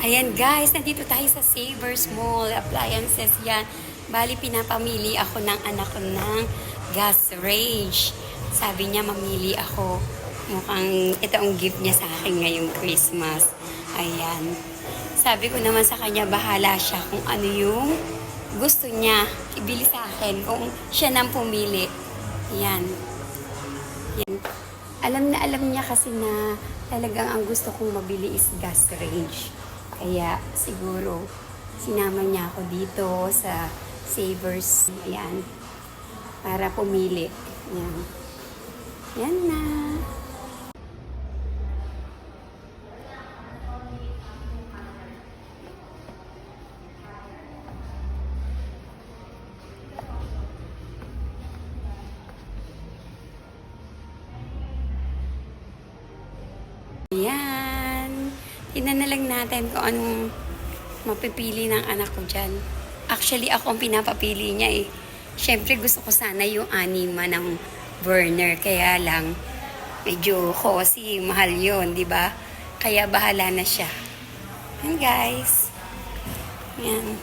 Ayan guys, nandito tayo sa Savers Mall. Appliances yan. Bali, pinapamili ako ng anak ko ng gas range. Sabi niya, mamili ako. Mukhang ito ang gift niya sa akin ngayong Christmas. Ayan. Sabi ko naman sa kanya, bahala siya kung ano yung gusto niya. Ibili sa akin kung siya nang pumili. Yan. Yan. Alam niya kasi na talagang ang gusto kong mabili is gas range. Kaya siguro sinama niya ako dito sa Savers. Ayan. Para pumili. Ayan. Yan na. Ayan. Tingnan na lang natin kung anong mapipili ng anak ko dyan. Actually, ako ang pinapapili niya eh. Siyempre, gusto ko sana yung anima ng burner. Kaya lang, medyo costly, mahal yun, di ba? Kaya bahala na siya. Yan guys. Yan.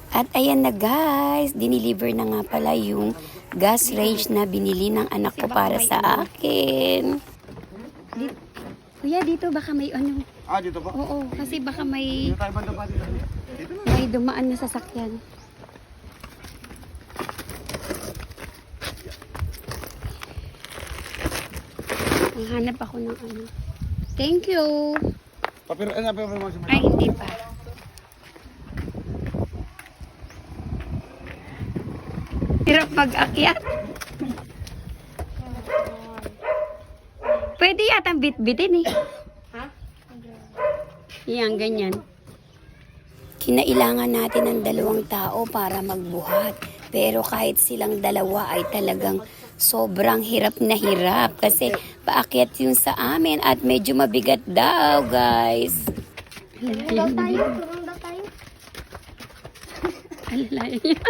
At ayan na guys, dineliver na nga pala yung gas range na binili ng anak ko para sa akin. Kuya, dito baka may ano. Dito po? Oo, kasi baka may Dito tayo banda pa dito. may dumaan na sasakyan. Hanap ako ng ano. Thank you. Papiro, papiro mo si Ay, hindi pa. Hirap mag-akyat. Pwede yatang bit-bitin eh. Ha? Yan, ganyan. Kinailangan natin ng 2 tao para magbuhat. Pero kahit silang dalawa ay talagang sobrang hirap na hirap. Kasi paakyat yung sa amin at medyo mabigat daw, guys. Turun daw tayo. Alalayan niya.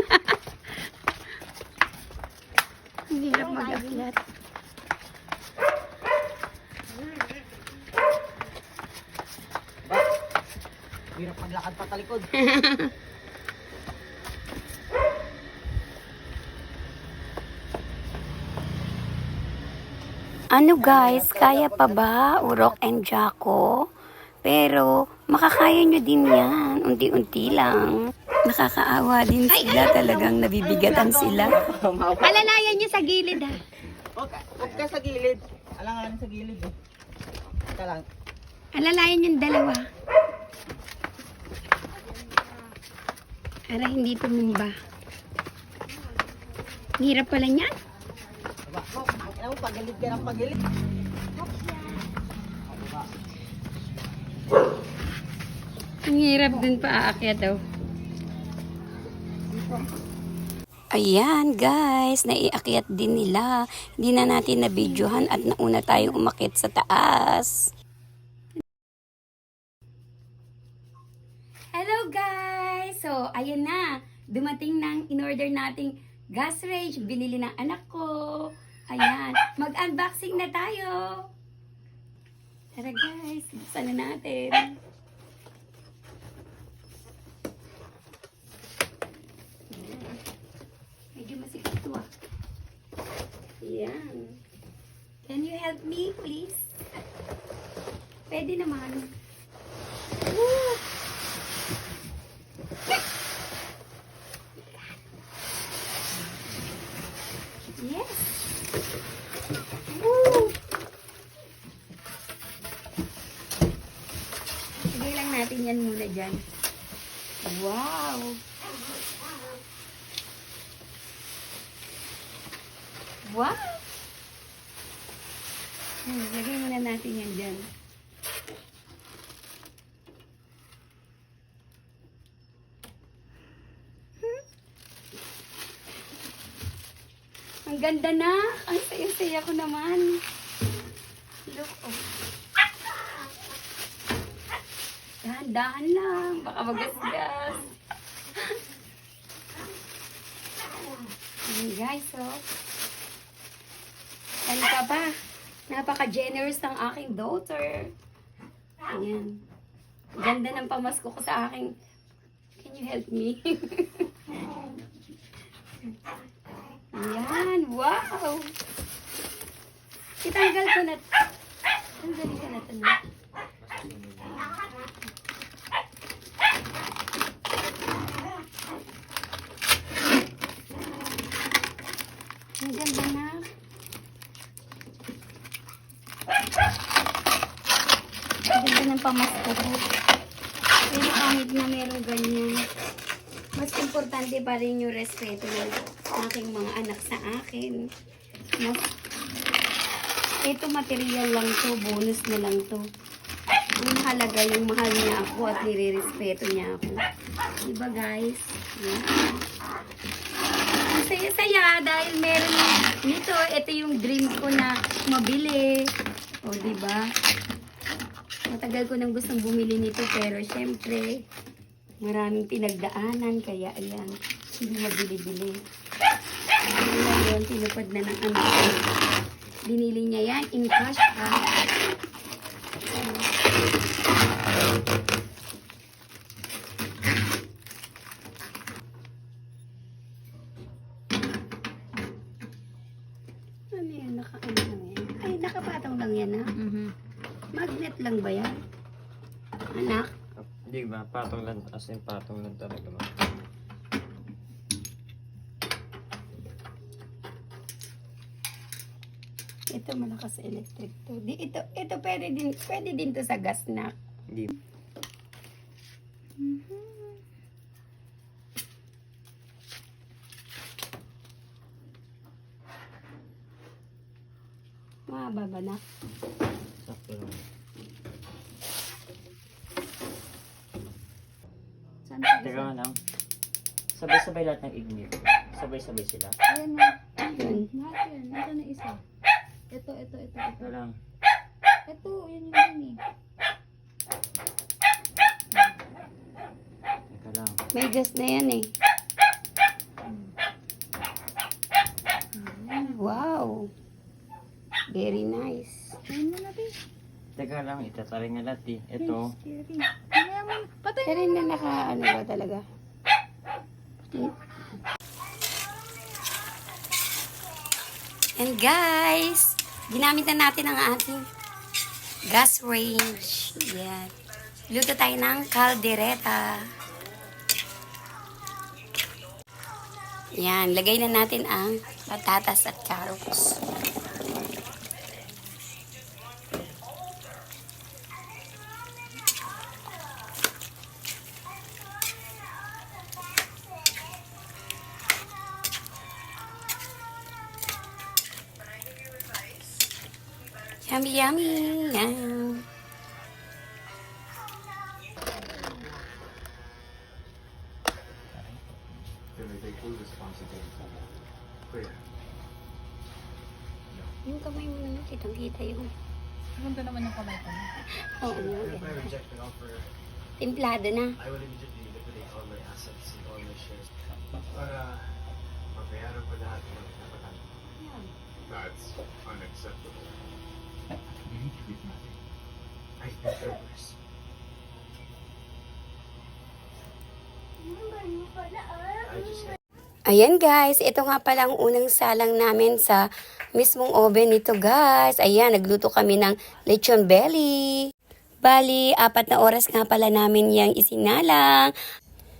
Ang hirap mag-akyat. Hirap maglakad pa talikod. Ano guys, kaya pa ba Urok and Jaco? Pero makakaya nyo din yan, unti-unti lang. Nakakaawa din sila, talagang nabibigatan sila. Alalayan nyo sa gilid ha. Huwag ka sa gilid. Alangan sa gilid eh. Ika lang. Alalayan yung dalawa. Para hindi tumumba. Ang hirap pala niyan. Alam mo, pagilid ka ng pagilid. Ang hirap din pa aakyat daw. Ayan guys, naiakyat din nila. Hindi na natin nabidyohan at nauna tayong umakyat sa taas. Hello guys! So, ayan na. Dumating ng in-order nating gas range. Binili ng anak ko. Ayan. Mag-unboxing na tayo. Tara guys, buksan na natin. Medyo masikat to ah. Ayan. Can you help me please? Pwede naman. Woo! Yes. Woo! Sige lang natin yan muna dyan. Wow! Wow! Lagay muna natin yan dyan. Ang ganda na. Ang saya-saya ko naman. Look, oh. Dahan-dahan lang. Baka magasgas. Ayan guys, oh. Ano ka ba? Napaka-generous ng aking daughter. Ayan. Ganda ng pamasko ko sa aking... Can you help me? Ayan. Wow! Itanggal ko na... Tanggalin ko na ito na. Ang ganda na. Ang ganda ng pamasko ko. Pero kahit na meron ganyan, mas importante pa rin yung respeto ng aking mga anak sa akin. Mas, ito material lang to, bonus na lang to. Ang mahalaga yung mahal niya ako at nire-respeto niya ako. Diba guys? Yeah. Ang saya-saya dahil meron nito. Ito yung dream ko na mabili. O diba? Matagal ko nang gustong bumili nito pero syempre maraming pinagdaanan kaya ayan, hindi mabili-bili. Ngayon, tinupad na ng anak ko. Binili niya yan in cash ha. Ano yan? Naka-ano lang yan? Ay, nakapatong lang yan ha? Magnet lang ba yan? Anak? Hindi ba? Patong lang. As in, patong lang talaga. Ito malakas sa electric to. Ito pwede din to sa gas na. Hindi. Mahaba ba na? Sakto lang. Teka nga lang. Sabay-sabay lahat ng ignite. Sabay-sabay sila. Ayan na. Yun. Lahat yan. Ito na isa. Ito. Ito lang. Ito, yan yung yun eh. Teka lang. May gas na yan eh. Wow. Very nice. Ayan mo na, babe. Teka lang. Itataring nga lahat eh. Ito. Steering. Kaya mo na. Patay Pero na ano ba talaga? And guys, ginamit na natin ang ating gas range. Yan. Luto tayo ng kaldereta. Yan, lagay na natin ang patatas at carrots. Yummy, yummy. Yum. Yung kamay mo na, kitang-kita yung... Ganda naman yung kamay ko. Oo, If I okay. reject an offer, Timplado na. I will immediately liquidate all my assets and all my shares para mabayaran ko lahat ng napatan. That's unacceptable. I've been through worse. I just Ayan guys, ito nga pala ang unang salang namin sa mismong oven nito guys. Ayan, nagluto kami ng lechon belly. Bali, 4 na oras nga pala namin yang isinalang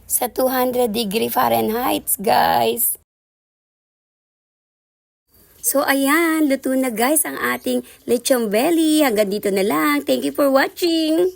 sa 200 degree Fahrenheit guys. So ayan, luto na guys ang ating lechon belly. Hanggang dito na lang. Thank you for watching.